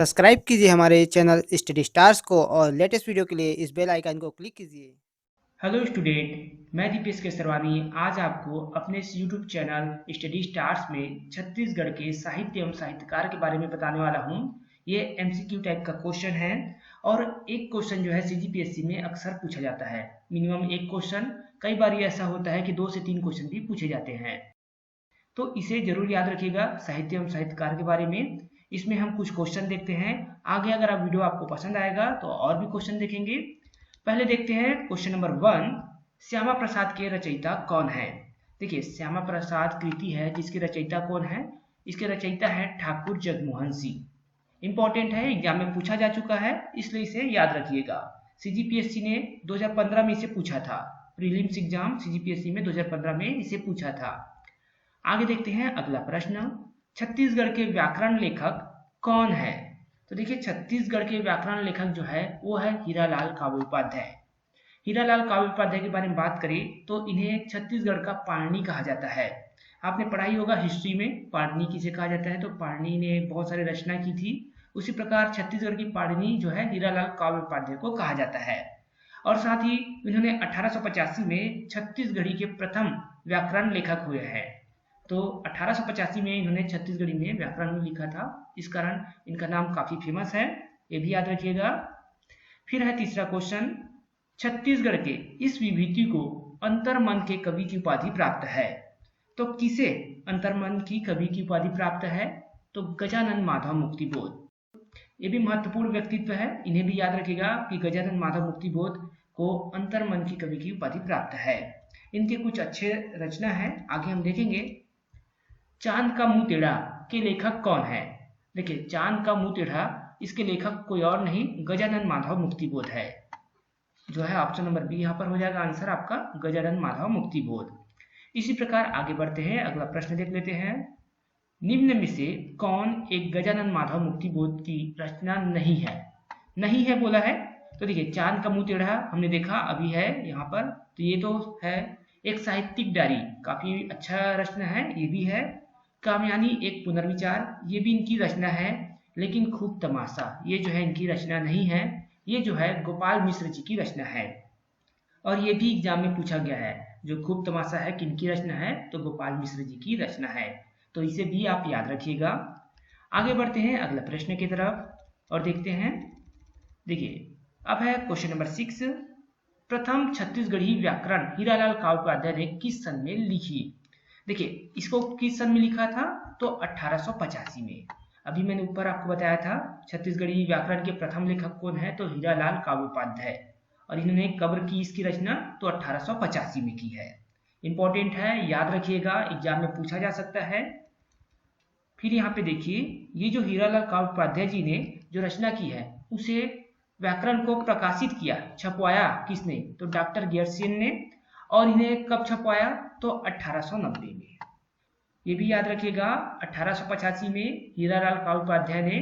Subscribe कीजिए हमारे channel study stars को और लेटेस्ट वीडियो के लिए इस बेल आइकन को क्लिक कीजिए। हेलो स्टूडेंट, मैं दीपेश केसरवानी आज आपको अपने इस यूट्यूब चैनल स्टडी स्टार्स में छत्तीसगढ़ के साहित्य एवं साहित्यकार के बारे में बताने वाला हूँ। ये एमसीक्यू टाइप का क्वेश्चन है और एक क्वेश्चन जो है सीजीपीएससी में अक्सर पूछा जाता है। मिनिमम एक क्वेश्चन, कई बार ये ऐसा होता है कि 2 से 3 क्वेश्चन भी पूछे जाते हैं, तो इसे जरूर याद रखिएगा साहित्य एवं साहित्यकार के बारे में। इसमें हम कुछ क्वेश्चन देखते हैं। आगे अगर आप वीडियो आपको पसंद आएगा तो और भी क्वेश्चन देखेंगे। पहले देखते हैं क्वेश्चन नंबर 1, श्यामा प्रसाद के रचयिता कौन है। देखिए, श्यामा प्रसाद कृति है जिसके रचयिता कौन है। इसके रचयिता है ठाकुर जगमोहन सिंह। इंपॉर्टेंट है, एग्जाम में पूछा जा चुका है, इसलिए इसे याद रखिएगा। सीजीपीएससी ने 2015 में इसे पूछा था। प्रीलिम्स एग्जाम सीजीपीएससी में 2015 में इसे पूछा था। आगे देखते हैं अगला प्रश्न, छत्तीसगढ़ के व्याकरण लेखक कौन है। तो देखिए, छत्तीसगढ़ के व्याकरण लेखक जो है वो है हीरालाल काव्योपाध्याय। हीरालाल काव्योपाध्याय के बारे में बात करें तो इन्हें छत्तीसगढ़ का पाणिनि कहा जाता है। आपने पढ़ाई होगा हिस्ट्री में, पाणिनि किसे कहा जाता है, तो पाणिनि ने बहुत सारी रचना की थी। उसी प्रकार छत्तीसगढ़ की पाणिनि जो है हीरालाल काव्योपाध्याय को कहा जाता है। और साथ ही इन्होंने 1885 में छत्तीसगढ़ी के प्रथम व्याकरण लेखक हुए हैं। तो 1885 में इन्होंने छत्तीसगढ़ी में व्याकरण लिखा था, इस कारण इनका नाम काफी फेमस है, ये भी याद रखिएगा। फिर है तीसरा क्वेश्चन, छत्तीसगढ़ के इस विभूति को अंतर्मन के कवि की उपाधि प्राप्त है। तो किसे अंतर्मन की कवि की उपाधि प्राप्त है, तो गजानन माधव मुक्तिबोध। ये भी महत्वपूर्ण व्यक्तित्व है, इन्हें भी याद रखिएगा कि गजानन माधव मुक्तिबोध को अंतर्मन की कवि की उपाधि प्राप्त है। इनके कुछ अच्छे रचना है, आगे हम देखेंगे। चांद का मुंह टेढ़ा के लेखक कौन है। देखिए, चांद का मुंह टेढ़ा, इसके लेखक कोई और नहीं गजानन माधव मुक्तिबोध है, जो है ऑप्शन नंबर बी यहाँ पर हो जाएगा आंसर आपका, गजानन माधव मुक्तिबोध। इसी प्रकार आगे बढ़ते हैं, अगला प्रश्न देख लेते हैं। निम्न में से कौन एक गजानन माधव मुक्तिबोध की रचना नहीं है। नहीं है बोला है, तो देखिए, चांद का मुंह टेढ़ा हमने देखा अभी है यहाँ पर, तो ये तो है। एक साहित्यिक डायरी, काफी अच्छा रचना है, ये भी है। कामयानी एक पुनर्विचार, ये भी इनकी रचना है। लेकिन खूब तमाशा, ये जो है इनकी रचना नहीं है, ये जो है गोपाल मिश्र जी की रचना है। और ये भी एग्जाम में पूछा गया है, जो खूब तमाशा है किनकी रचना है, तो गोपाल मिश्र जी की रचना है, तो इसे भी आप याद रखिएगा। आगे बढ़ते हैं अगला प्रश्न की तरफ और देखते हैं। देखिए, अब है क्वेश्चन नंबर 6, प्रथम छत्तीसगढ़ी व्याकरण हीरालाल काव्योपाध्याय ने किस सन में लिखी। देखिए, इसको किस सन में लिखा था, तो 1885 में। अभी मैंने ऊपर आपको बताया था छत्तीसगढ़ी व्याकरण के प्रथम लेखक कौन है, तो हीरालाल काव्योपाध्याय। और इन्होंने कब की इसकी रचना, तो 1885 में की है। इंपॉर्टेंट है, याद रखिएगा, एग्जाम में पूछा जा सकता है। फिर यहाँ पे देखिए, ये जो हीरालाल काव्योपाध्याय जी ने जो रचना की है, उसे व्याकरण को प्रकाशित किया, छपवाया किसने, तो डॉक्टर गियर्सन ने। और इन्हें कब छपवाया, तो 1890 में। ये भी याद रखिएगा, 1885 में हीरालाल काव्योपाध्याय ने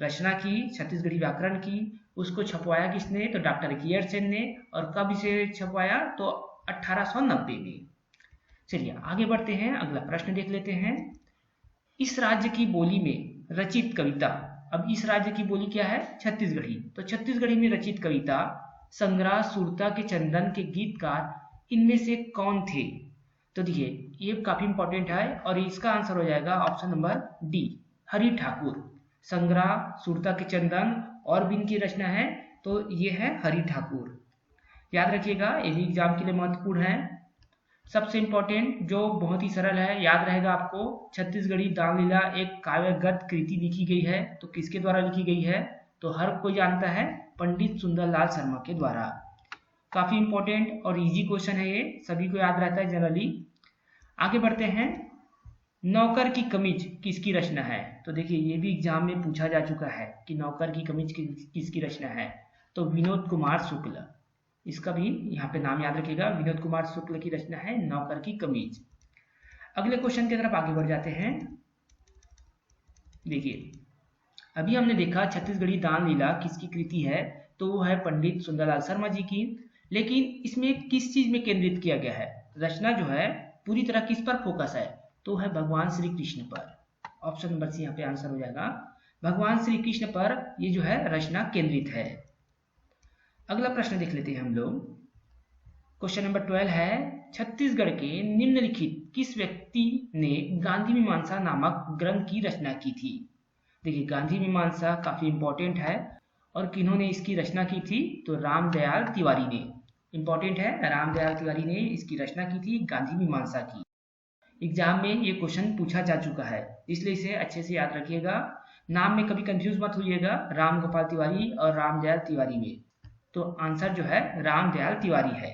रचना की छत्तीसगढ़ी व्याकरण की, उसको छपवाया किसने, तो डॉक्टर गियर्सन ने। और कब इसे छपवाया, तो 1890 में। चलिए आगे बढ़ते हैं, अगला प्रश्न देख लेते हैं। इस राज्य की बोली में रचित कविता, अब इस राज्य की बोली क्या है, छत्तीसगढ़ी, तो छत्तीसगढ़ी में रचित कविता संग्रह सुरता के चंदन के गीतकार इनमें से कौन थे। तो देखिए, ये काफी इंपॉर्टेंट है और इसका आंसर हो जाएगा option number D, Hari Thakur. संग्रह सुरता के चंदन और भी इनकी रचना है, तो ये है हरि ठाकुर। याद रखिएगा, ये भी एग्जाम के लिए महत्वपूर्ण है। सबसे इंपॉर्टेंट जो बहुत ही सरल है, याद रहेगा आपको, छत्तीसगढ़ी दानलीला एक काव्यगत कृति लिखी गई है, तो किसके द्वारा लिखी गई है, तो हर कोई जानता है, पंडित सुंदरलाल शर्मा के द्वारा। काफी इंपॉर्टेंट और इजी क्वेश्चन है, ये सभी को याद रहता है जनरली। आगे बढ़ते हैं, नौकर की कमीज किसकी रचना है। तो देखिए, ये भी एग्जाम में पूछा जा चुका है कि नौकर की कमीज किसकी रचना है, तो विनोद कुमार शुक्ल। इसका भी यहाँ पे नाम याद रखिएगा, विनोद कुमार शुक्ल की रचना है नौकर की कमीज। अगले क्वेश्चन की तरफ आगे बढ़ जाते हैं। देखिए, अभी हमने देखा छत्तीसगढ़ी दान लीला किसकी कृति है, तो वो है पंडित सुंदरलाल शर्मा जी की। लेकिन इसमें किस चीज में केंद्रित किया गया है, रचना जो है पूरी तरह किस पर फोकस है, तो है भगवान श्री कृष्ण पर। ऑप्शन नंबर सी यहाँ पे आंसर हो जाएगा, भगवान श्री कृष्ण पर ये जो है रचना केंद्रित है। अगला प्रश्न देख लेते हैं हम लोग। क्वेश्चन नंबर 12 है, छत्तीसगढ़ के निम्नलिखित किस व्यक्ति ने गांधी मीमांसा नामक ग्रंथ की रचना की थी? देखिए, गांधी मीमांसा काफी इंपॉर्टेंट है और किन्होंने इसकी रचना की थी? तो रामदयाल तिवारी ने। इंपॉर्टेंट है, रामदयाल तिवारी ने इसकी रचना की थी गांधी मीमांसा की। एग्जाम में ये क्वेश्चन पूछा जा चुका है, इसलिए इसे अच्छे से याद रखिएगा। नाम में कभी कंफ्यूज मत होइएगा राम गोपाल तिवारी और रामदयाल तिवारी में। तो आंसर जो है रामदयाल तिवारी है।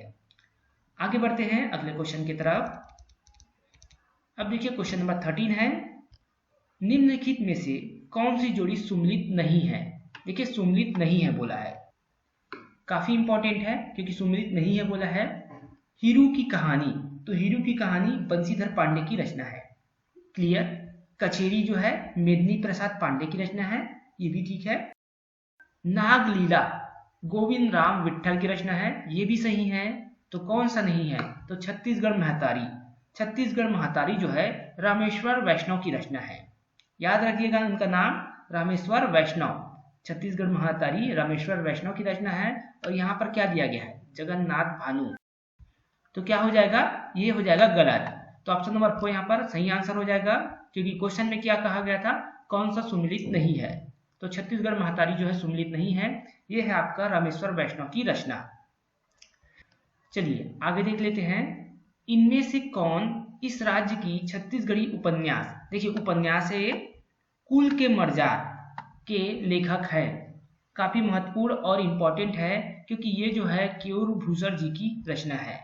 आगे बढ़ते हैं अगले क्वेश्चन की तरफ। अब देखिए क्वेश्चन नंबर 13 है, निम्नलिखित में से कौन सी जोड़ी सुमिलित नहीं है? देखिए, सुमिलित नहीं है बोला है, काफी इंपॉर्टेंट है क्योंकि सुमिलित नहीं है बोला है। हीरू की कहानी, तो हीरू की कहानी बंशीधर पांडे की रचना है, क्लियर। कचेरी जो है मेदिनी प्रसाद पांडे की रचना है, ये भी ठीक है। नागलीला गोविंद राम विट्ठल की रचना है, ये भी सही है। तो कौन सा नहीं है? तो छत्तीसगढ़ महतारी। छत्तीसगढ़ महतारी जो है रामेश्वर वैष्णव की रचना है, याद रखिएगा उनका नाम रामेश्वर वैष्णव। छत्तीसगढ़ महतारी रामेश्वर वैष्णव की रचना है। और यहाँ पर क्या दिया गया है? जगन्नाथ भानु। तो क्या हो जाएगा? ये हो जाएगा गलत। तो ऑप्शन नंबर 4 यहाँ पर सही आंसर हो जाएगा, क्योंकि क्वेश्चन में क्या कहा गया था? कौन सा सुमिलित नहीं है? तो छत्तीसगढ़ महतारी जो है सुमिलित नहीं है, ये है आपका रामेश्वर वैष्णव की रचना। चलिए आगे देख लेते हैं। इनमें से कौन इस राज्य की छत्तीसगढ़ी उपन्यास, देखिए उपन्यास है, कुल के मर्जार के लेखक है। काफी महत्वपूर्ण और इंपॉर्टेंट है क्योंकि ये जो है क्योर भूसर जी की रचना है।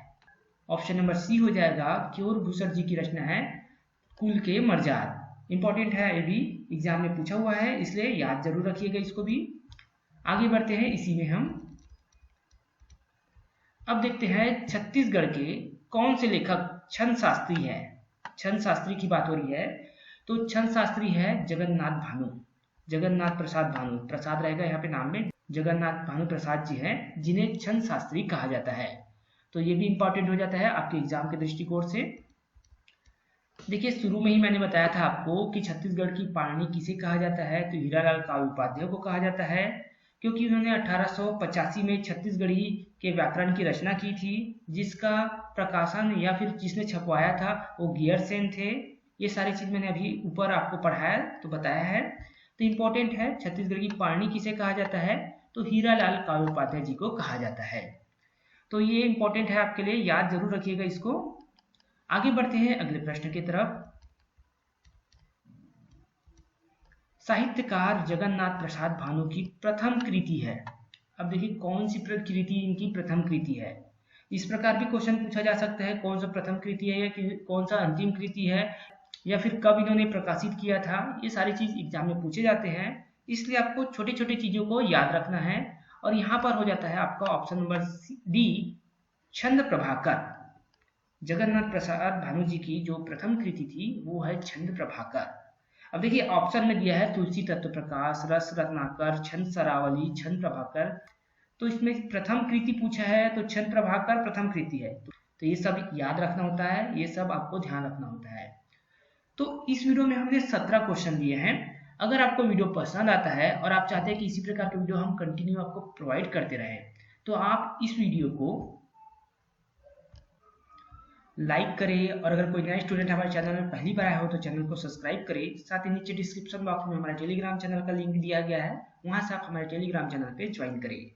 ऑप्शन नंबर सी हो जाएगा, क्योर भूसर जी की रचना है कुल के मर्जार। इंपॉर्टेंट है, ये भी एग्जाम में पूछा हुआ है, इसलिए याद जरूर रखिएगा इसको भी। आगे बढ़ते हैं इसी में हम। अब देखते हैं छत्तीसगढ़ के कौन से लेखक छंद शास्त्री है। छंद शास्त्री की बात हो रही है, तो छंद शास्त्री है जगन्नाथ भानु, जगन्नाथ प्रसाद भानु। प्रसाद रहेगा यहाँ पे नाम में। जगन्नाथ भानु प्रसाद जी हैं जिन्हें छंद शास्त्री कहा जाता है। तो ये भी इंपॉर्टेंट हो जाता है आपके एग्जाम के दृष्टिकोण से। देखिए, शुरू में ही मैंने बताया था आपको कि छत्तीसगढ़ की पाणनी किसे कहा जाता है? तो हीरालाल काव्य उपाध्याय को कहा जाता है, क्योंकि उन्होंने 1885 में छत्तीसगढ़ी के व्याकरण की रचना की थी, जिसका प्रकाशन या फिर जिसने छपवाया था वो गियरसेन थे। ये सारी चीज मैंने अभी ऊपर आपको पढ़ाया तो बताया है। तो इंपॉर्टेंट है, छत्तीसगढ़ की पाणनी किसे कहा जाता है? तो हीरालाल काव्य उपाध्याय जी को कहा जाता है। तो ये इंपॉर्टेंट है आपके लिए, याद जरूर रखिएगा इसको। आगे बढ़ते हैं अगले प्रश्न की तरफ। साहित्यकार जगन्नाथ प्रसाद भानु की प्रथम कृति है। अब देखिए कौन सी कृति इनकी प्रथम कृति है। इस प्रकार भी क्वेश्चन पूछा जा सकता है, कौन सा प्रथम कृति है या कौन सा अंतिम कृति है, या फिर कब इन्होंने प्रकाशित किया था। ये सारी चीज एग्जाम में पूछे जाते हैं, इसलिए आपको छोटी छोटी चीजों को याद रखना है। और यहाँ पर हो जाता है आपका ऑप्शन नंबर डी, छंद प्रभाकर। जगन्नाथ प्रसाद भानु जी की जो प्रथम कृति थी वो है छंद प्रभाकर। अब देखिए ऑप्शन में दिया है तुलसी तत्व प्रकाश, रस रत्नाकर, छंद सरावली, छंद प्रभाकर। तो इसमें प्रथम कृति पूछा है तो छंद प्रभाकर प्रथम कृति है। तो ये सब याद रखना होता है, ये सब आपको ध्यान रखना होता है। तो इस वीडियो में हमने 17 क्वेश्चन दिए हैं। अगर आपको वीडियो पसंद आता है और आप चाहते हैं कि इसी प्रकार के वीडियो हम कंटिन्यू आपको प्रोवाइड करते रहें, तो आप इस वीडियो को लाइक करें, और अगर कोई नया स्टूडेंट हमारे चैनल में पहली बार आया हो तो चैनल को सब्सक्राइब करें। साथ ही नीचे डिस्क्रिप्शन बॉक्स में हमारे टेलीग्राम चैनल का लिंक दिया गया है, वहां से आप हमारे टेलीग्राम चैनल पे ज्वाइन करें।